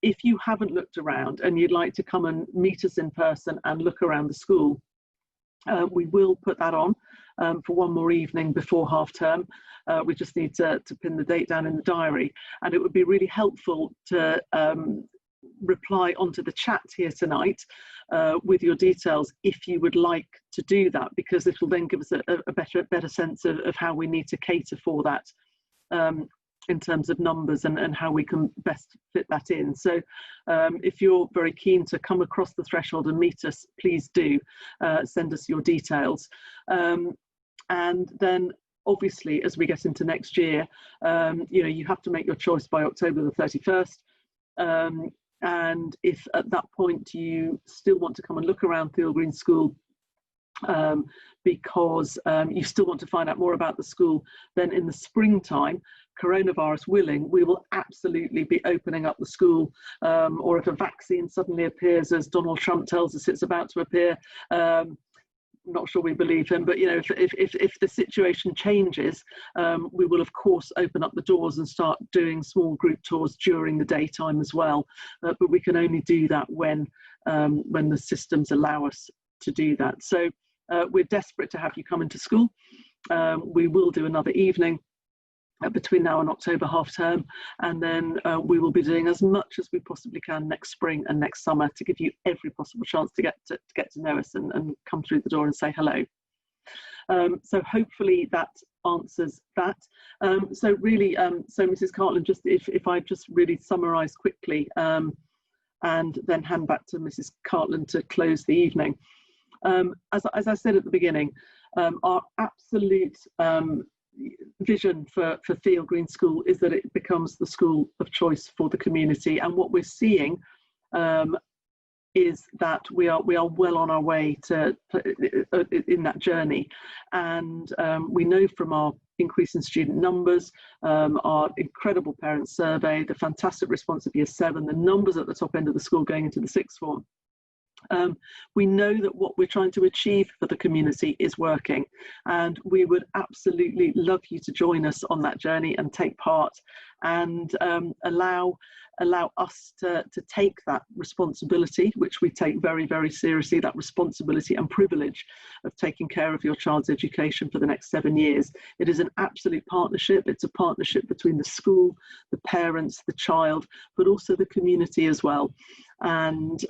if you haven't looked around and you'd like to come and meet us in person and look around the school, we will put that on for one more evening before half term. We just need to pin the date down in the diary, and it would be really helpful to reply onto the chat here tonight with your details if you would like to do that, because it will then give us a better sense of how we need to cater for that in terms of numbers and how we can best fit that in. So if you're very keen to come across the threshold and meet us, please do send us your details. And then obviously, as we get into next year, you know, you have to make your choice by October the 31st. And if at that point you still want to come and look around Theale Green School, because you still want to find out more about the school, then in the springtime, coronavirus willing, we will absolutely be opening up the school. Or if a vaccine suddenly appears, as Donald Trump tells us it's about to appear, not sure we believe him, but you know, if the situation changes, we will of course open up the doors and start doing small group tours during the daytime as well. But we can only do that when the systems allow us to do that. So we're desperate to have you come into school. We will do another evening between now and October half term, and then we will be doing as much as we possibly can next spring and next summer to give you every possible chance to get to know us and come through the door and say hello. So hopefully that answers that. So really, so Mrs. Cartland, just if I just really summarise quickly, and then hand back to Mrs. Cartland to close the evening. As I said at the beginning, our absolute vision for Theale Green School is that it becomes the school of choice for the community, and what we're seeing is that we are well on our way to in that journey, and we know from our increase in student numbers, our incredible parent survey, the fantastic response of Year 7, the numbers at the top end of the school going into the sixth form. We know that what we're trying to achieve for the community is working, and we would absolutely love you to join us on that journey and take part, and allow us to take that responsibility, which we take very, very seriously, that responsibility and privilege of taking care of your child's education for the next 7 years. It is an absolute partnership. It's a partnership between the school, the parents, the child, but also the community as well. And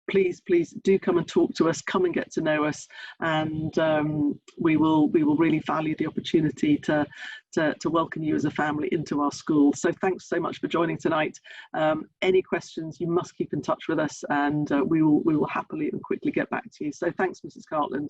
please do come and talk to us, come and get to know us, and we will really value the opportunity to welcome you as a family into our school. So thanks so much for joining tonight. Any questions, you must keep in touch with us, and we will happily and quickly get back to you. So thanks, Mrs. Cartland.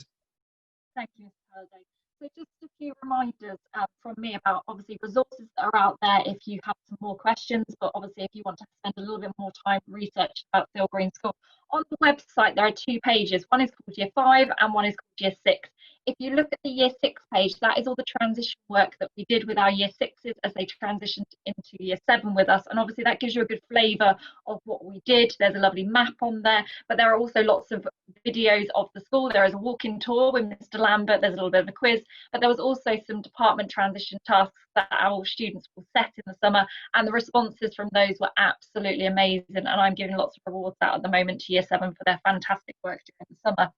Thank you, Mrs. Halliday. So just a few reminders from me about obviously resources that are out there if you have some more questions, but obviously if you want to spend a little bit more time research about Theale Green School. On the website there are 2 pages, one is called Year 5 and one is called Year 6. If you look at the Year 6 page, that is all the transition work that we did with our Year 6s as they transitioned into Year 7 with us, and obviously that gives you a good flavour of what we did. There's a lovely map on there, but there are also lots of videos of the school. There is a walk-in tour with Mr. Lambert, there's a little bit of a quiz, but there was also some department transition tasks that our students will set in the summer, and the responses from those were absolutely amazing, and I'm giving lots of rewards out at the moment to Year 7 for their fantastic work during the summer.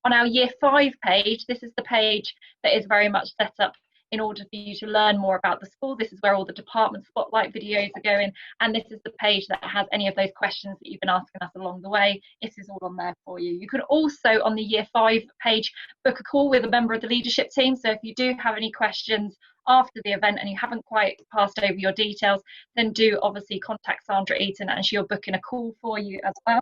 On our Year 5 page, this is the page that is very much set up in order for you to learn more about the school. This is where all the department spotlight videos are going, and this is the page that has any of those questions that you've been asking us along the way. This is all on there for you. You can also, on the Year 5 page, book a call with a member of the leadership team. So if you do have any questions after the event and you haven't quite passed over your details, then do obviously contact Sandra Eaton and she'll book in a call for you as well.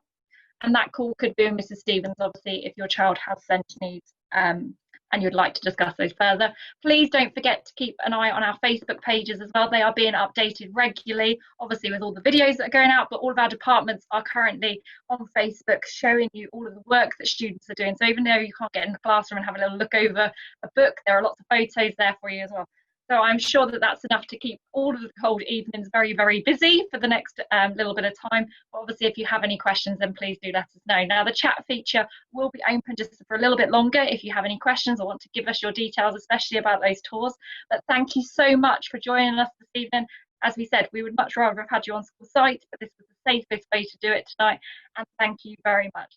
And that call could be with Mrs. Stevens, obviously, if your child has SEND needs and you'd like to discuss those further. Please don't forget to keep an eye on our Facebook pages as well. They are being updated regularly, obviously with all the videos that are going out, but all of our departments are currently on Facebook showing you all of the work that students are doing. So even though you can't get in the classroom and have a little look over a book, there are lots of photos there for you as well. So I'm sure that that's enough to keep all of the cold evenings very, very busy for the next little bit of time. But obviously, if you have any questions, then please do let us know. Now, the chat feature will be open just for a little bit longer if you have any questions or want to give us your details, especially about those tours. But thank you so much for joining us this evening. As we said, we would much rather have had you on school site, but this was the safest way to do it tonight. And thank you very much.